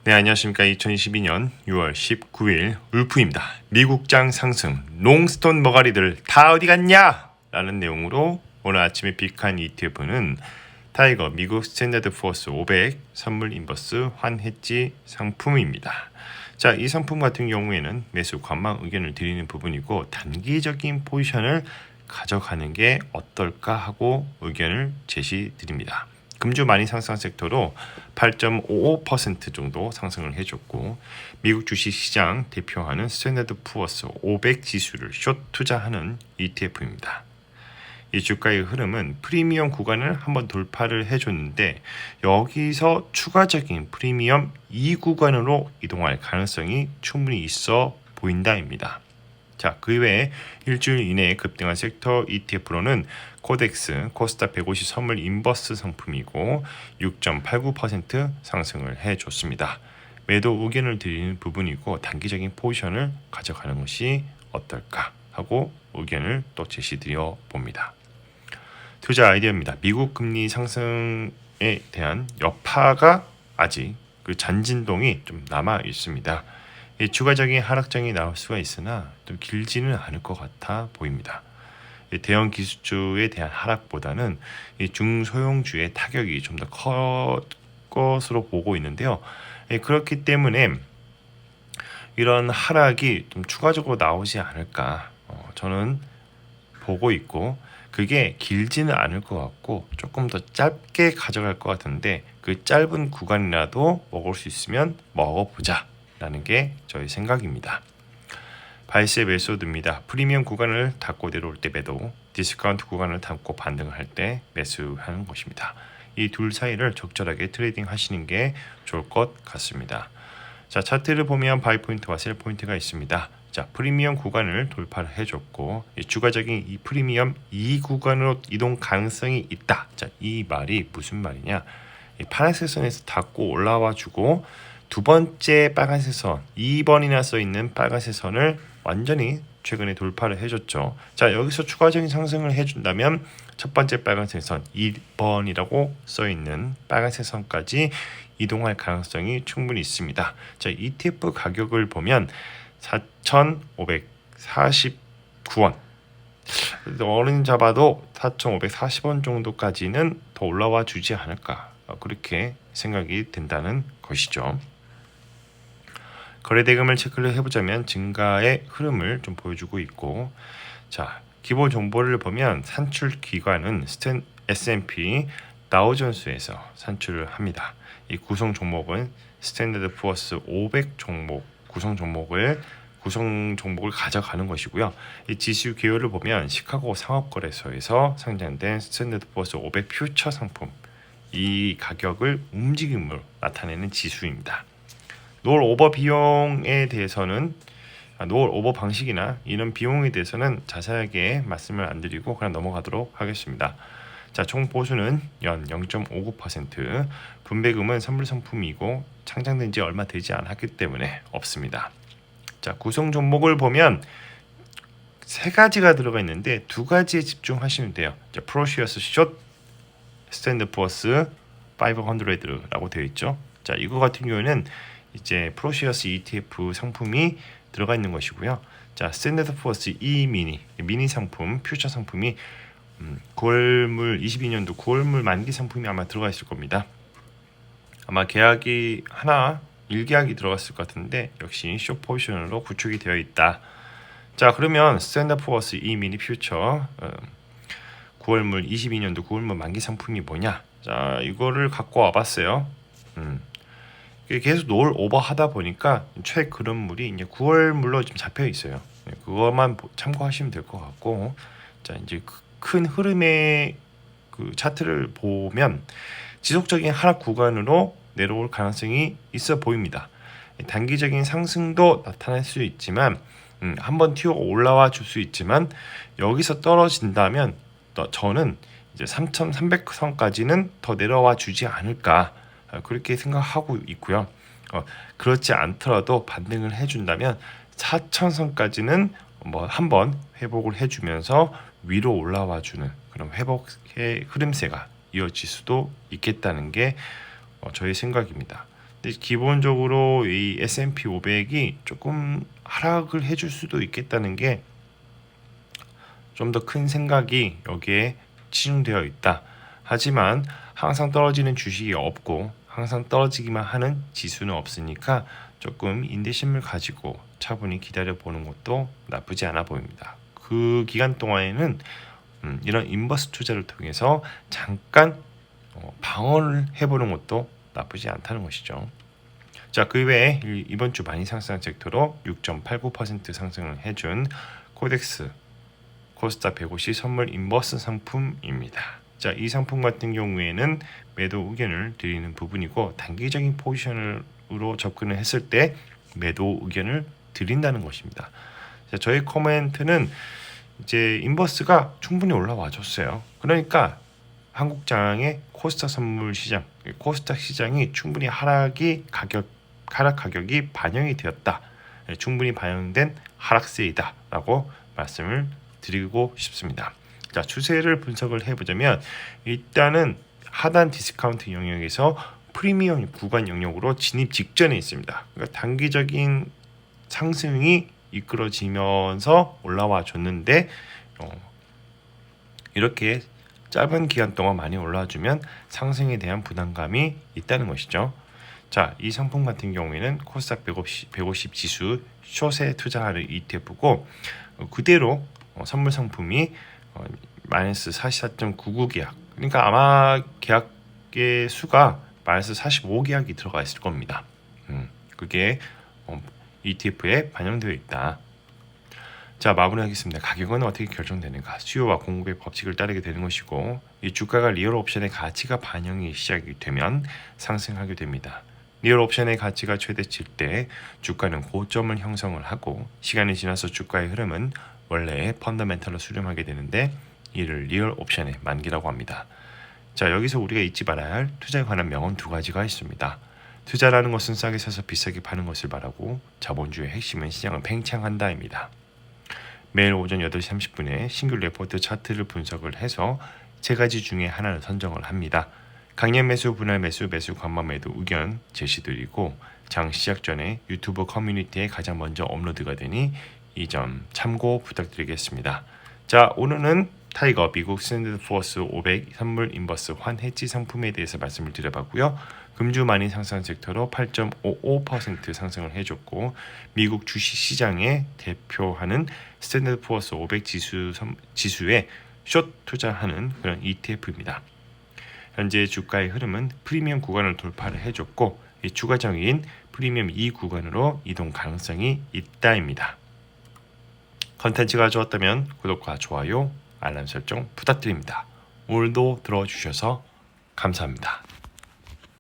네, 안녕하십니까. 2022년 6월 19일 울프입니다. 미국장 상승, 롱스톤 머가리들 다 어디 갔냐? 라는 내용으로 오늘 아침에 빅한 ETF는 타이거 미국 스탠다드 포어스 500 선물 인버스 환해지 상품입니다. 자, 이 상품 같은 경우에는 매수 관망 의견을 드리는 부분이고 단기적인 포지션을 가져가는 게 어떨까 하고 의견을 제시드립니다. 금주 많이 상승한 섹터로 8.55% 정도 상승을 해줬고 미국 주식시장 대표하는 스탠다드 푸어스 500 지수를 숏 투자하는 ETF입니다. 이 주가의 흐름은 프리미엄 구간을 한번 돌파를 해줬는데 여기서 추가적인 프리미엄 2구간으로 이동할 가능성이 충분히 있어 보인다입니다. 자, 그 외에 일주일 이내에 급등한 섹터 ETF로는 코덱스 코스타 150 선물 인버스 상품이고 6.89% 상승을 해줬습니다. 매도 의견을 드리는 부분이고 단기적인 포지션을 가져가는 것이 어떨까 하고 의견을 또 제시드려 봅니다. 투자 아이디어입니다. 미국 금리 상승에 대한 여파가 아직 그 잔진동이 좀 남아 있습니다. 추가적인 하락장이 나올 수가 있으나 좀 길지는 않을 것 같아 보입니다. 대형 기술주에 대한 하락보다는 중소형주의 타격이 좀 더 커 것으로 보고 있는데요. 그렇기 때문에 이런 하락이 좀 추가적으로 나오지 않을까 저는 보고 있고 그게 길지는 않을 것 같고 조금 더 짧게 가져갈 것 같은데 그 짧은 구간이라도 먹을 수 있으면 먹어보자 라는 게 저희 생각입니다. 바이스의 메소드입니다. 프리미엄 구간을 닫고 내려올 때 매도, 디스카운트 구간을 닫고 반등을 할 때 매수하는 것입니다. 이 둘 사이를 적절하게 트레이딩 하시는 게 좋을 것 같습니다. 자, 차트를 보면 바이 포인트와 셀 포인트가 있습니다. 자, 프리미엄 구간을 돌파를 해줬고 추가적인 이 프리미엄 2 구간으로 이동 가능성이 있다. 자, 이 말이 무슨 말이냐? 이 파란색 선에서 닫고 올라와 주고 두 번째 빨간색 선, 2번이나 써 있는 빨간색 선을 완전히 최근에 돌파를 해줬죠. 자, 여기서 추가적인 상승을 해준다면 첫 번째 빨간색 선, 2번이라고 써 있는 빨간색 선까지 이동할 가능성이 충분히 있습니다. 자, ETF 가격을 보면 4,549원. 어른 잡아도 4,540원 정도까지는 더 올라와 주지 않을까. 그렇게 생각이 든다는 것이죠. 거래대금을 체크를 해보자면 증가의 흐름을 좀 보여주고 있고, 자, 기본 정보를 보면 산출 기관은 S&P 다우존스에서 산출을 합니다. 이 구성 종목은 스탠다드 푸어스 500 종목 구성 종목을 가져가는 것이고요. 이 지수 계열을 보면 시카고 상업거래소에서 상장된 스탠다드 푸어스 500 퓨처 상품, 이 가격을 움직임으로 나타내는 지수입니다. 노을 오버 비용에 대해서는 노을 오버 방식이나 이런 비용에 대해서는 자세하게 말씀을 안 드리고 그냥 넘어가도록 하겠습니다. 자, 총 보수는 연 0.59%, 분배금은 선물 상품이고 창장된 지 얼마 되지 않았기 때문에 없습니다. 자, 구성 종목을 보면 세 가지가 들어가 있는데 두 가지에 집중하시면 돼요. 자, 프로시어스 숏 스탠드 포어스 500라고 되어 있죠. 자, 이거 같은 경우에는 이제 프로시어스 ETF 상품이 들어가 있는 것이고요. 자, 스탠다드 푸어스 E 미니 상품, 퓨처 상품이 22년도 9월물 만기 상품이 아마 들어가 있을 겁니다. 아마 계약이 하나 1계약이 들어갔을 것 같은데 역시 숏 포지션으로 구축이 되어 있다. 자, 그러면 스탠다드 푸어스 E 미니 퓨처 9월물 22년도 9월물 만기 상품이 뭐냐? 자, 이거를 갖고 와봤어요. 계속 노을 오버하다 보니까 최근물이 이제 9월물로 좀 잡혀 있어요. 그것만 참고하시면 될 것 같고, 자, 이제 큰 흐름의 그 차트를 보면 지속적인 하락 구간으로 내려올 가능성이 있어 보입니다. 단기적인 상승도 나타날 수 있지만 한번 튀어 올라와 줄 수 있지만 여기서 떨어진다면 저는 이제 3,300선까지는 더 내려와 주지 않을까 그렇게 생각하고 있고요. 그렇지 않더라도 반등을 해준다면 4,000선까지는 뭐 한번 회복을 해주면서 위로 올라와주는 그런 회복의 흐름세가 이어질 수도 있겠다는 게 저의 생각입니다. 근데 기본적으로 이 S&P 500이 조금 하락을 해줄 수도 있겠다는 게 좀 더 큰 생각이 여기에 치중되어 있다. 하지만 항상 떨어지는 주식이 없고 항상 떨어지기만 하는 지수는 없으니까 조금 인내심을 가지고 차분히 기다려 보는 것도 나쁘지 않아 보입니다. 그 기간 동안에는 이런 인버스 투자를 통해서 잠깐 방어를 해보는 것도 나쁘지 않다는 것이죠. 자, 그 외에 이번 주 많이 상승한 섹터로 6.89% 상승을 해준 코덱스 코스닥 150 선물 인버스 상품입니다. 자, 이 상품 같은 경우에는 매도 의견을 드리는 부분이고 단기적인 포지션으로 접근을 했을 때 매도 의견을 드린다는 것입니다. 자, 저희 코멘트는 이제 인버스가 충분히 올라와 줬어요. 그러니까 한국장의 코스닥 선물 시장, 코스닥 시장이 충분히 하락 가격이 반영이 되었다. 충분히 반영된 하락세이다라고 말씀을 드리고 싶습니다. 자, 추세를 분석을 해보자면 일단은 하단 디스카운트 영역에서 프리미엄 구간 영역으로 진입 직전에 있습니다. 그러니까 단기적인 상승이 이끌어지면서 올라와 줬는데 이렇게 짧은 기간 동안 많이 올라와 주면 상승에 대한 부담감이 있다는 것이죠. 자, 이 상품 같은 경우에는 코스닥 150 지수 숏에 투자하는 ETF고 그대로 선물 상품이 마이너스 44.99 계약, 그러니까 아마 계약의 수가 마이너스 45 계약이 들어가 있을 겁니다. 그게 ETF에 반영되어 있다. 자, 마무리하겠습니다. 가격은 어떻게 결정되는가? 수요와 공급의 법칙을 따르게 되는 것이고 이 주가가 리얼 옵션의 가치가 반영이 시작이 되면 상승하게 됩니다. 리얼 옵션의 가치가 최대치일 때 주가는 고점을 형성을 하고 시간이 지나서 주가의 흐름은 원래의 펀더멘털로 수렴하게 되는데 이를 리얼 옵션의 만기라고 합니다. 자, 여기서 우리가 잊지 말아야 할 투자에 관한 명언 두 가지가 있습니다. 투자라는 것은 싸게 사서 비싸게 파는 것을 말하고 자본주의의 핵심은 시장을 팽창한다입니다. 매일 오전 8시 30분에 신규 레포트 차트를 분석을 해서 세 가지 중에 하나를 선정을 합니다. 강연 매수, 분할 매수, 매수 관망 매도 의견 제시드리고 장 시작 전에 유튜브 커뮤니티에 가장 먼저 업로드가 되니 이 점 참고 부탁드리겠습니다. 자, 오늘은 타이거 미국 스탠더드 포어스 500 선물 인버스 환 해지 상품에 대해서 말씀을 드려봤고요. 금주 많이 상승 섹터로 8.55% 상승을 해줬고 미국 주식 시장에 대표하는 스탠더드 포어스 500 지수에 숏 투자하는 그런 ETF입니다. 현재 주가의 흐름은 프리미엄 구간을 돌파를 해줬고 이 추가적인 프리미엄 2 구간으로 이동 가능성이 있다입니다. 컨텐츠가 좋았다면 구독과 좋아요, 알람 설정 부탁드립니다. 오늘도 들어주셔서 감사합니다.